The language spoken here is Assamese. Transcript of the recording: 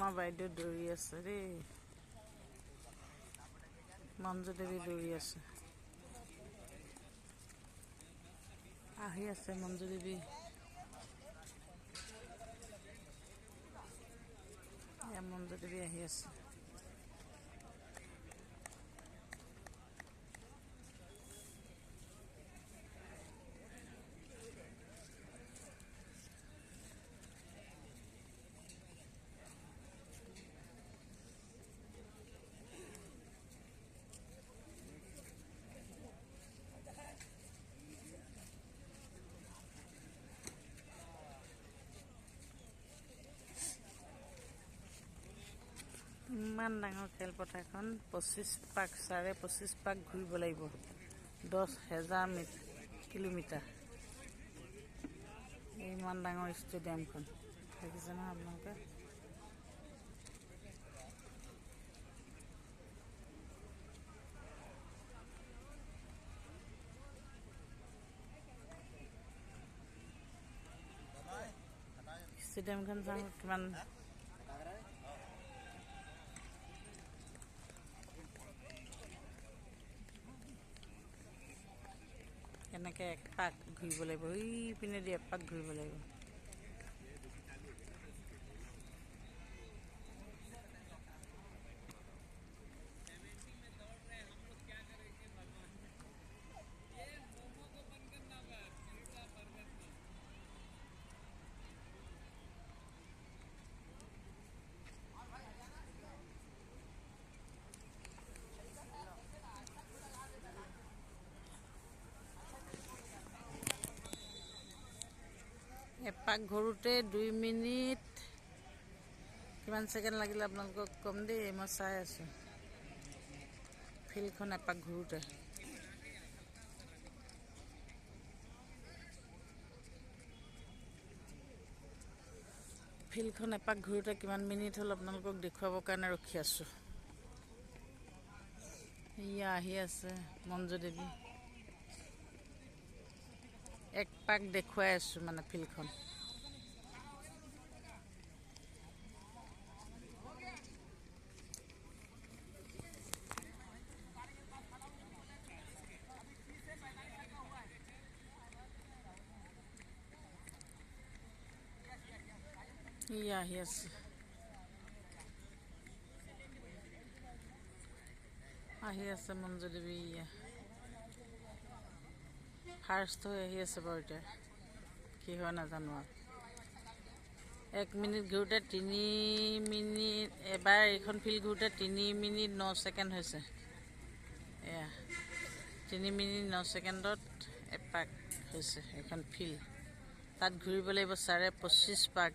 আমাৰ বাইদেউ দৌৰি আছে দেই, মঞ্জু দেৱী দৌৰি আছে, আহি আছে মঞ্জু দেৱী। মঞ্জু দেৱী আহি আছে। ইমান ডাঙৰ খেলপথাৰখন 25 পাক 25.5 পাক ঘূৰিব লাগিব, 10,000 কিলোমিটাৰ। ইমান ডাঙৰ ষ্টেডিয়ামখন দেখিছে নহয় আপোনালোকে। ষ্টেডিয়ামখন চাওঁ কিমান কেনেকৈ এক পাক ঘূৰিব লাগিব, পিনেদি এপাক ঘূৰিব লাগিব। এপাক ঘূৰোঁতে 2 মিনিট কিমান ছেকেণ্ড লাগিলে আপোনালোকক কম দেই, মই চাই আছোঁ ফিল্ডখন এপাক ঘূৰোঁতে। ফিল্ডখন এপাক ঘূৰোঁতে কিমান মিনিট হ'ল আপোনালোকক দেখুৱাবৰ কাৰণে ৰখি আছোঁ। এয়া আহি আছে মঞ্জু দেৱী, এক পাক দেখুৱাই আছোঁ মানে ফিল্ডখন। এয়া আহি আছে, আহি আছে মঞ্জু দেৱী। ফাৰ্ষ্ট হৈ আহি আছে বাৰু, এতিয়া কি হয় নাজানো আৰু। 1 মিনিট ঘূৰোঁতে 3 মিনিট, এবাৰ এইখন ফিল্ড ঘূৰোঁতে 3 মিনিট 9 ছেকেণ্ড হৈছে। এয়া 3 মিনিট 9 ছেকেণ্ডত এপাক হৈছে এইখন ফিল্ড। তাত ঘূৰিব লাগিব 25.5 পাক।